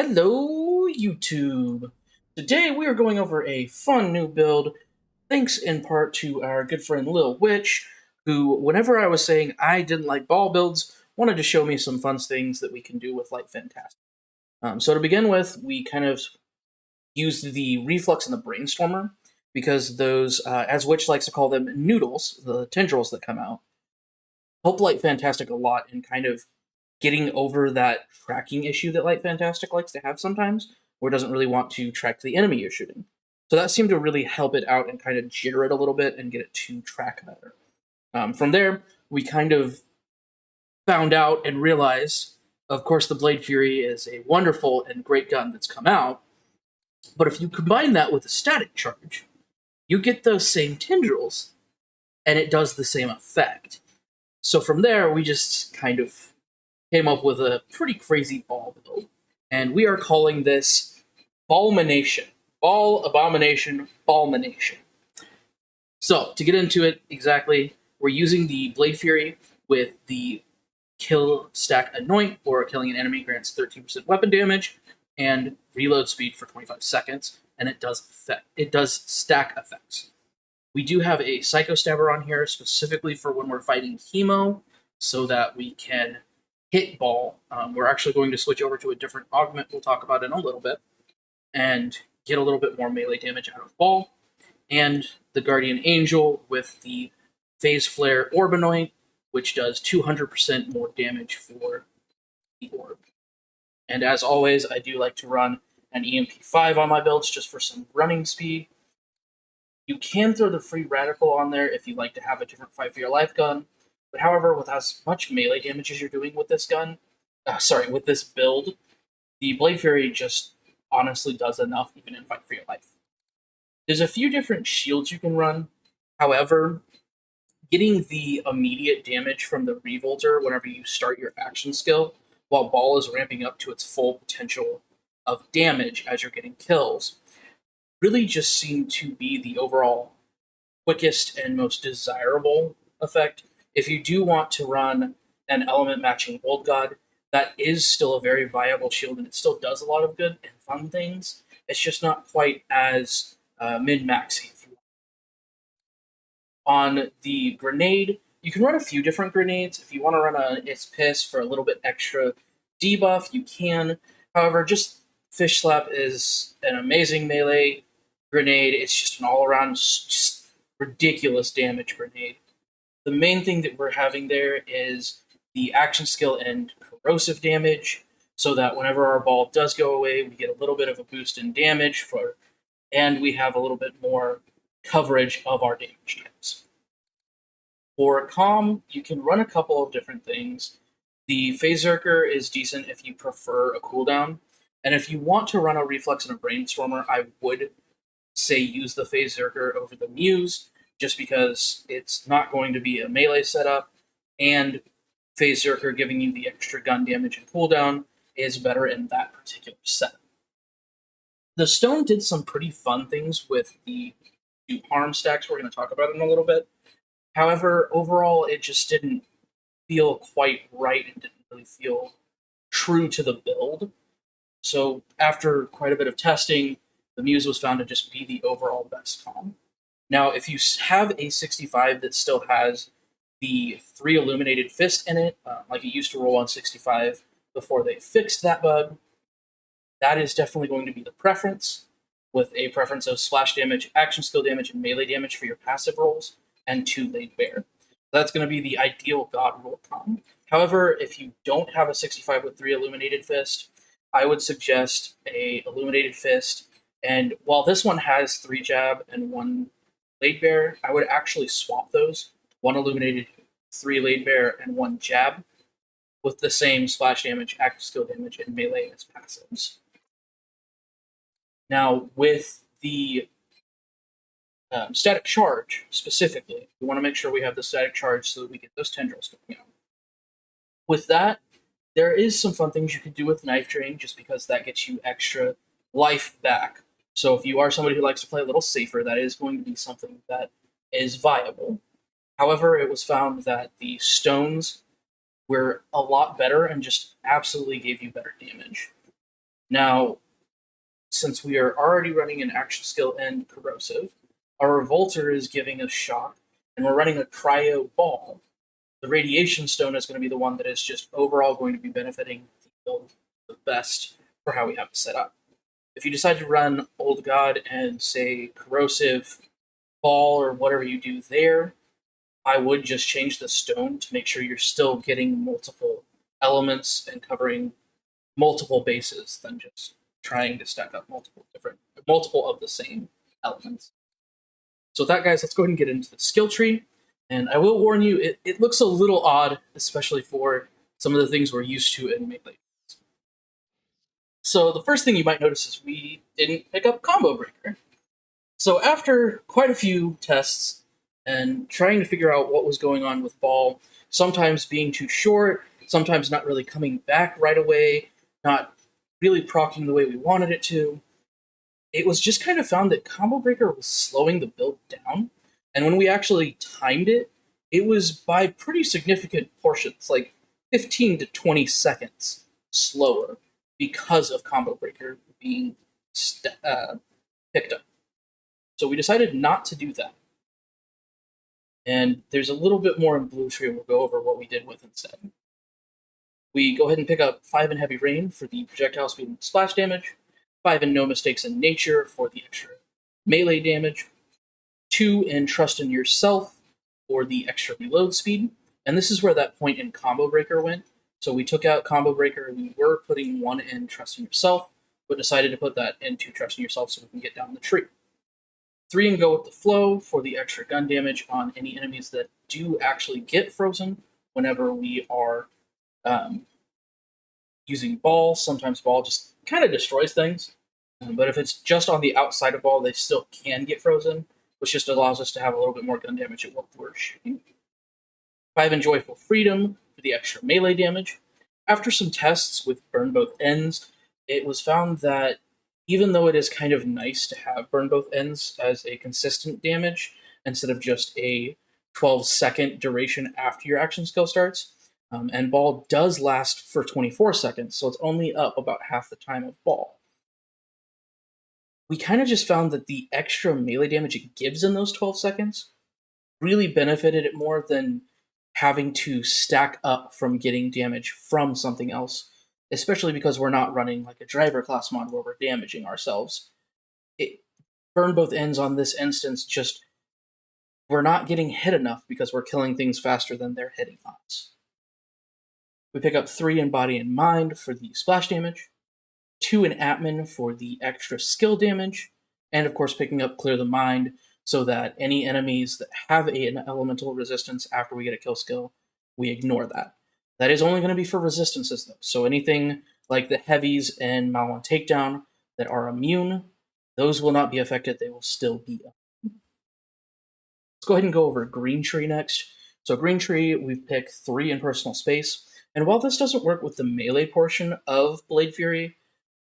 Hello, YouTube! Today we are going over a fun new build, thanks in part to our good friend Lil Wych, who, whenever I was saying I didn't like ball builds, wanted to show me some fun things that we can do with Light Fantastic. So to begin with, we kind of used the Reflux and the Brainstormer, because those, as Wych likes to call them, noodles, the tendrils that come out, help Light Fantastic a lot in kind of getting over that tracking issue that Light Fantastic likes to have sometimes, where it doesn't really want to track the enemy you're shooting. So that seemed to really help it out and kind of jitter it a little bit and get it to track better. From there, we kind of found out and realized, of course, the Blade Fury is a wonderful and great gun that's come out, but if you combine that with a static charge, you get those same tendrils, and it does the same effect. So from there, we just kind of came up with a pretty crazy ball build, and we are calling this Ballmonation. Ball, Abomination, Ballmonation. So, to get into it exactly, we're using the Blade Fury with the Kill Stack Anoint, or killing an enemy grants 13% weapon damage and reload speed for 25 seconds, and it does stack effects. We do have a Psycho Stabber on here specifically for when we're fighting Hemo, so that we can hit ball. We're actually going to switch over to a different augment we'll talk about in a little bit and get a little bit more melee damage out of ball. And the Guardian Angel with the Phasflare Orbanoid, which does 200% more damage for the orb. And as always, I do like to run an EMP5 on my builds just for some running speed. You can throw the Free Radical on there if you like to have a different fight for your life gun, but however, with as much melee damage as you're doing with this with this build, the Blade Fury just honestly does enough even in Fight for Your Life. There's a few different shields you can run. However, getting the immediate damage from the Revolter whenever you start your action skill, while Ball is ramping up to its full potential of damage as you're getting kills, really just seemed to be the overall quickest and most desirable effect. If you do want to run an element matching Old God, that is still a very viable shield and it still does a lot of good and fun things. It's just not quite as min maxy. On the grenade, you can run a few different grenades. If you want to run a It's Piss for a little bit extra debuff, you can. However, just Fish Slap is an amazing melee grenade. It's just an all around just ridiculous damage grenade. The main thing that we're having there is the action skill and corrosive damage, so that whenever our ball does go away, we get a little bit of a boost in damage and we have a little bit more coverage of our damage types. For Calm, you can run a couple of different things. The Phazerker is decent if you prefer a cooldown, and if you want to run a Reflex and a Brainstormer, I would say use the Phazerker over the Muse, just because it's not going to be a melee setup, and Phazerker giving you the extra gun damage and cooldown is better in that particular setup. The Stone did some pretty fun things with the do harm stacks we're going to talk about in a little bit. However, overall, it just didn't feel quite right and didn't really feel true to the build. So after quite a bit of testing, the Muse was found to just be the overall best calm. Now, if you have a 65 that still has the 3 Illuminated Fist in it, like it used to roll on 65 before they fixed that bug, that is definitely going to be the preference, with a preference of splash damage, action skill damage, and melee damage for your passive rolls, and 2 Laid Bare. That's going to be the ideal God roll comp. However, if you don't have a 65 with 3 Illuminated Fist, I would suggest a Illuminated Fist. And while this one has 3 Jab and 1 Laid Bare, I would actually swap those. 1 Illuminated, 3 Laid Bare, and 1 Jab, with the same splash damage, active skill damage, and melee as passives. Now, with the static charge specifically, we want to make sure we have the static charge so that we get those tendrils coming out. With that, there is some fun things you can do with Knife Drain, just because that gets you extra life back. So if you are somebody who likes to play a little safer, that is going to be something that is viable. However, it was found that the stones were a lot better and just absolutely gave you better damage. Now, since we are already running an action skill and corrosive, our revolter is giving us shock, and we're running a cryo ball. The radiation stone is going to be the one that is just overall going to be benefiting the build the best for how we have it set up. If you decide to run Old God and say corrosive ball or whatever you do there, I would just change the stone to make sure you're still getting multiple elements and covering multiple bases than just trying to stack up multiple of the same elements. So with that, guys, let's go ahead and get into the skill tree. And I will warn you, it looks a little odd, especially for some of the things we're used to in Melee. So the first thing you might notice is we didn't pick up Combo Breaker. So after quite a few tests and trying to figure out what was going on with Ball, sometimes being too short, sometimes not really coming back right away, not really proccing the way we wanted it to, it was just kind of found that Combo Breaker was slowing the build down. And when we actually timed it, it was by pretty significant portions, like 15 to 20 seconds slower because of Combo Breaker being picked up. So we decided not to do that. And there's a little bit more in Blue Tree we'll go over what we did with instead. We go ahead and pick up 5 in Heavy Rain for the projectile speed and splash damage, 5 in No Mistakes in Nature for the extra melee damage, 2 in Trust in Yourself for the extra reload speed, and this is where that point in Combo Breaker went. So we took out Combo Breaker, we were putting 1 in Trust in Yourself, but decided to put that into Trust in Yourself so we can get down the tree. 3 in Go with the Flow for the extra gun damage on any enemies that do actually get frozen whenever we are using Ball. Sometimes Ball just kind of destroys things, but if it's just on the outside of Ball, they still can get frozen, which just allows us to have a little bit more gun damage at what we're shooting. 5 in Joyful Freedom for the extra melee damage. After some tests with Burn Both Ends, it was found that even though it is kind of nice to have Burn Both Ends as a consistent damage, instead of just a 12-second duration after your action skill starts, and Ball does last for 24 seconds, so it's only up about half the time of Ball. We kind of just found that the extra melee damage it gives in those 12 seconds really benefited it more than having to stack up from getting damage from something else, especially because we're not running like a driver class mod where we're damaging ourselves. Burn Both Ends on this instance, just we're not getting hit enough because we're killing things faster than they're hitting us. We pick up 3 in Body and Mind for the splash damage, 2 in Atman for the extra skill damage, and of course picking up Clear the Mind so that any enemies that have an elemental resistance after we get a kill skill, we ignore that. That is only going to be for resistances though, so anything like the heavies and Malwan Takedown that are immune, those will not be affected, they will still be up. Let's go ahead and go over Green Tree next. So Green Tree, we pick 3 in Personal Space, and while this doesn't work with the melee portion of Blade Fury,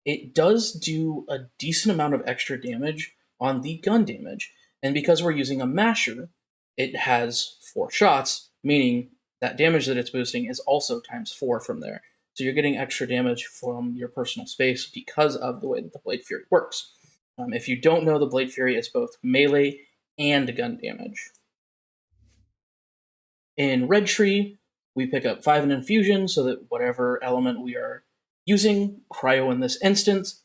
it does do a decent amount of extra damage on the gun damage. And because we're using a masher, it has 4 shots, meaning that damage that it's boosting is also times 4 from there. So you're getting extra damage from your personal space because of the way that the Blade Fury works. If you don't know, the Blade Fury is both melee and gun damage. In Red Tree, we pick up 5 in Infusion so that whatever element we are using, cryo in this instance,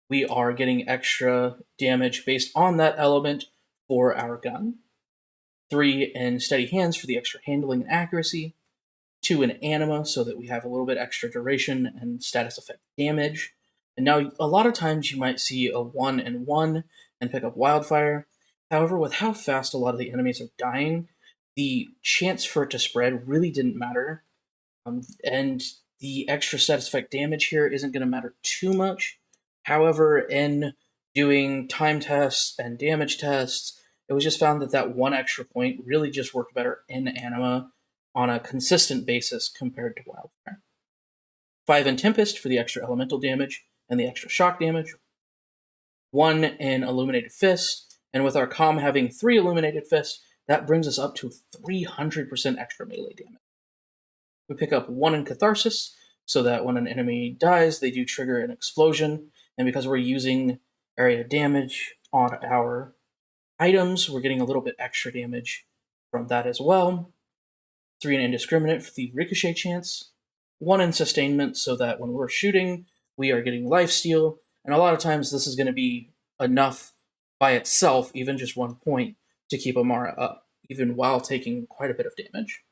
we are getting extra damage based on that element for our gun. 3 in Steady Hands for the extra handling and accuracy. 2 in Anima so that we have a little bit extra duration and status effect damage. And now a lot of times you might see a 1 in 1 and pick up Wildfire. However, with how fast a lot of the enemies are dying, the chance for it to spread really didn't matter. And the extra status effect damage here isn't going to matter too much. However, in doing time tests and damage tests, it was just found that that 1 extra point really just worked better in Anima on a consistent basis compared to Wildfire. 5 in Tempest for the extra elemental damage and the extra shock damage. 1 in Illuminated Fist, and with our comm having 3 Illuminated Fists, that brings us up to 300% extra melee damage. We pick up 1 in Catharsis so that when an enemy dies, they do trigger an explosion. And because we're using area damage on our items, we're getting a little bit extra damage from that as well. 3 in indiscriminate for the ricochet chance, 1 in sustainment so that when we're shooting, we are getting lifesteal, and a lot of times this is going to be enough by itself, even just 1 point, to keep Amara up, even while taking quite a bit of damage.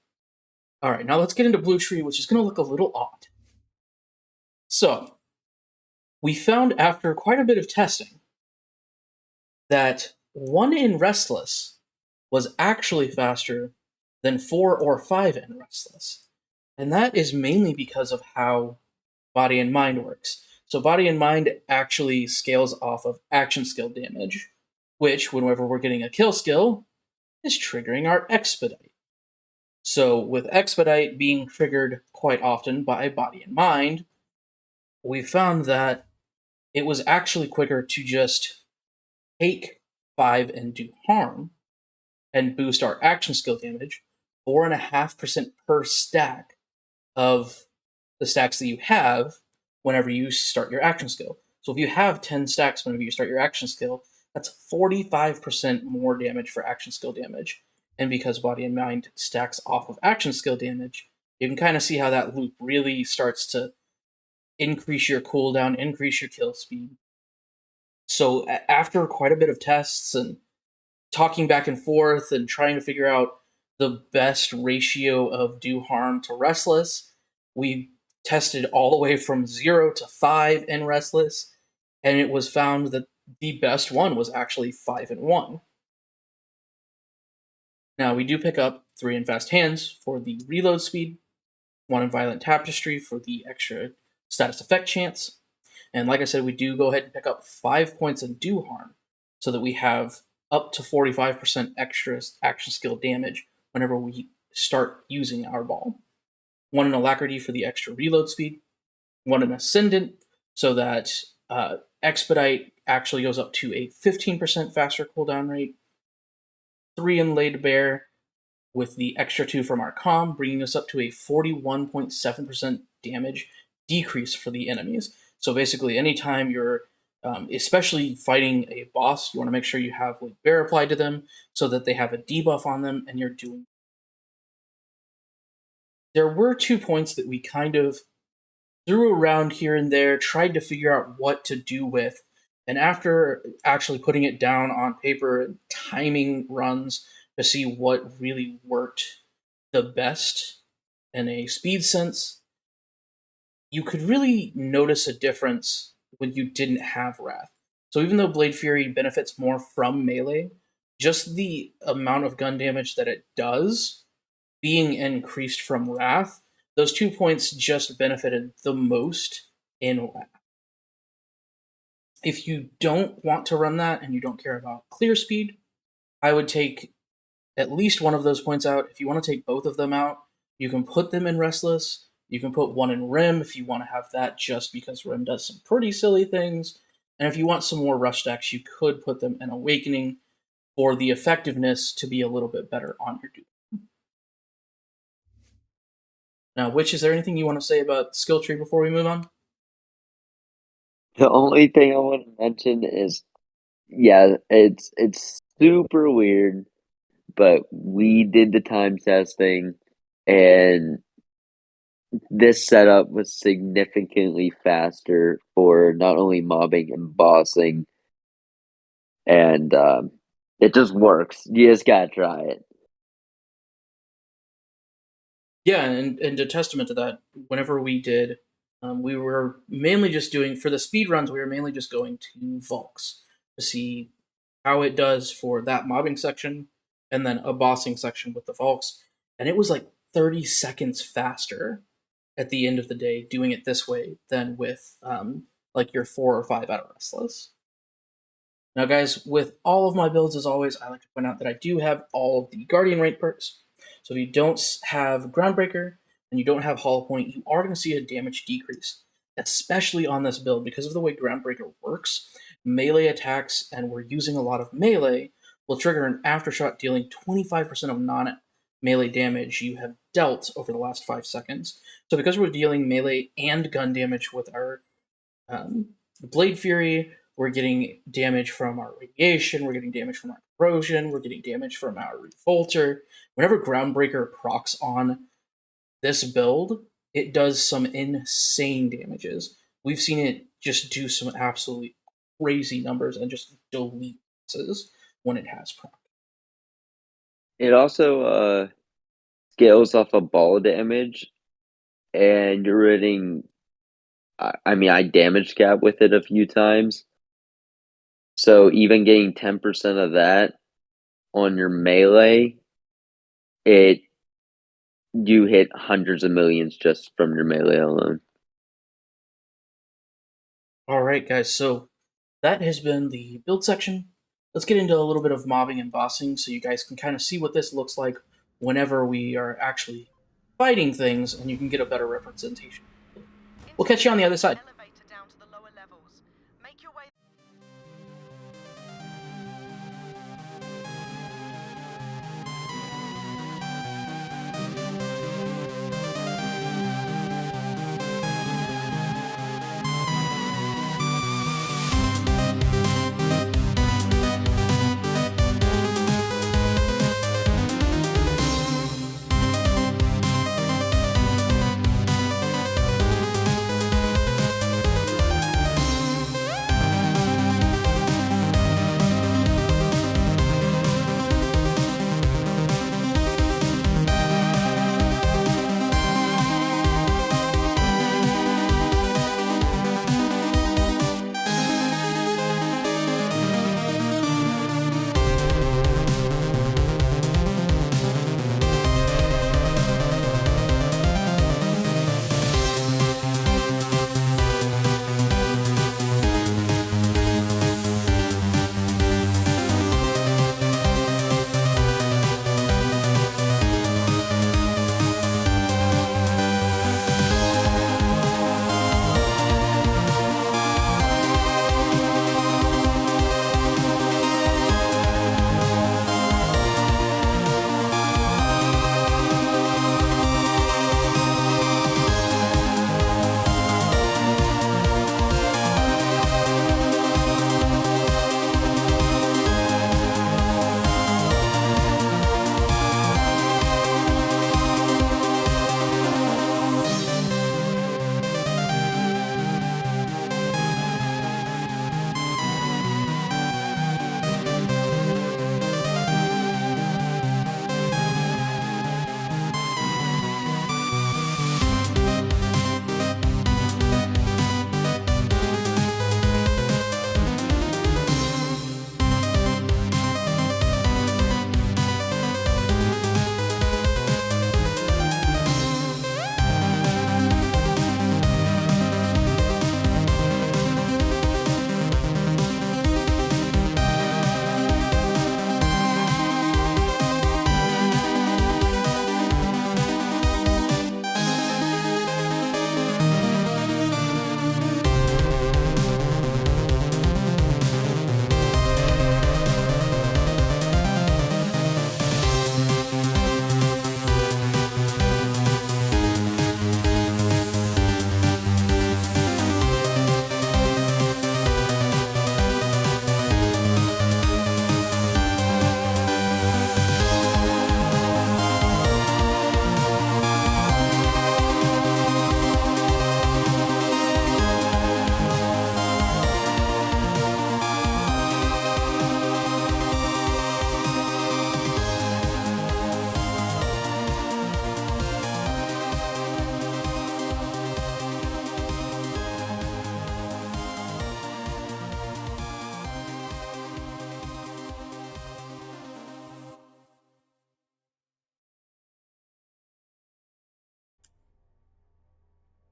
Alright, now let's get into Blue Tree, which is going to look a little odd. So, we found after quite a bit of testing that 1 in Restless was actually faster than 4 or 5 in Restless. And that is mainly because of how Body and Mind works. So Body and Mind actually scales off of action skill damage, which, whenever we're getting a kill skill, is triggering our Expedite. So with Expedite being triggered quite often by Body and Mind, we found that it was actually quicker to just take 5 and do harm and boost our action skill damage 4.5% per stack of the stacks that you have whenever you start your action skill. So if you have 10 stacks whenever you start your action skill, that's 45% more damage for action skill damage. And because Body and Mind stacks off of action skill damage, you can kind of see how that loop really starts to increase your cooldown, increase your kill speed. So after quite a bit of tests and talking back and forth and trying to figure out the best ratio of do harm to Restless, we tested all the way from 0 to 5 in Restless, and it was found that the best one was actually 5 and 1. Now, we do pick up 3 in Fast Hands for the reload speed, 1 in Violent Tapestry for the extra status effect chance, and like I said, we do go ahead and pick up 5 points in do harm, so that we have up to 45% extra action skill damage whenever we start using our ball. 1 in Alacrity for the extra reload speed, 1 in Ascendant, so that Expedite actually goes up to a 15% faster cooldown rate, 3 in Laid Bare with the extra 2 from our comm, bringing us up to a 41.7% damage decrease for the enemies. So basically, anytime you're especially fighting a boss, you want to make sure you have Laid Bare applied to them so that they have a debuff on them and you're doing. There were 2 points that we kind of threw around here and there, tried to figure out what to do with, and after actually putting it down on paper and timing runs to see what really worked the best in a speed sense, you could really notice a difference when you didn't have Wrath. So even though Blade Fury benefits more from melee, just the amount of gun damage that it does being increased from Wrath, those 2 points just benefited the most in Wrath. If you don't want to run that and you don't care about clear speed, I would take at least one of those points out. If you want to take both of them out, you can put them in Restless. You can put 1 in Rim if you want to have that, just because Rim does some pretty silly things. And if you want some more rush stacks, you could put them in Awakening for the effectiveness to be a little bit better on your dude. Now, Witch, is there anything you want to say about skill tree before we move on? The only thing I want to mention is, yeah, it's super weird, but we did the time testing, and this setup was significantly faster for not only mobbing and bossing, and it just works. You just gotta try it. Yeah, and a testament to that, whenever we did, we were mainly just doing, for the speed runs, we were mainly just going to Volks to see how it does for that mobbing section, and then a bossing section with the Volks. And it was like 30 seconds faster at the end of the day doing it this way than with like your 4 or 5 out of Restless. Now, guys, with all of my builds, as always, I like to point out that I do have all of the Guardian rank perks. So if you don't have Groundbreaker and you don't have Hollow Point, you are going to see a damage decrease, especially on this build because of the way Groundbreaker works. Melee attacks, and we're using a lot of melee, will trigger an Aftershock dealing 25% of melee damage you have dealt over the last 5 seconds. So because we're dealing melee and gun damage with our Blade Fury, we're getting damage from our radiation, we're getting damage from our corrosion, we're getting damage from our revolter. Whenever Groundbreaker procs on this build, it does some insane damages. We've seen it just do some absolutely crazy numbers and just delete bosses when it has proc. It also scales off a ball damage, and you're hitting. I mean, I damage cap with it a few times, so even getting 10% of that on your melee, it you hit hundreds of millions just from your melee alone. All right, guys, so that has been the build section. Let's get into a little bit of mobbing and bossing so you guys can kind of see what this looks like whenever we are actually fighting things and you can get a better representation. We'll catch you on the other side.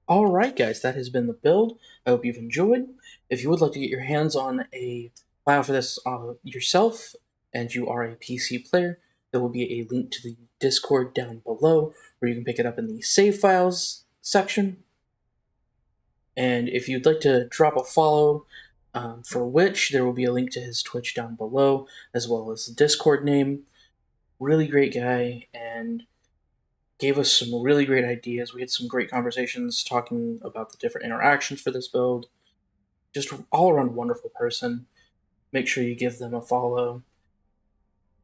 All right, guys, that has been the build. I hope you've enjoyed. If you would like to get your hands on a file for this yourself, and you are a PC player, there will be a link to the Discord down below where you can pick it up in the save files section. And if you'd like to drop a follow for Witch, there will be a link to his Twitch down below, as well as the Discord name. really great guy and gave us some really great ideas. We had some great conversations talking about the different interactions for this build. Just all around wonderful person. Make sure you give them a follow.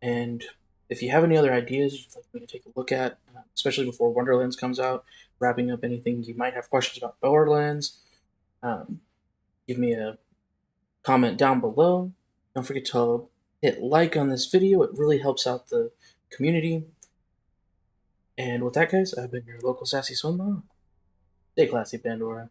And if you have any other ideas you'd like me to take a look at, especially before Wonderlands comes out, wrapping up anything you might have questions about Borderlands, um, give me a comment down below. Don't forget to hit like on this video, it really helps out the community. And with that, guys, I've been your local sassy SwinLaw. Stay classy, Pandora.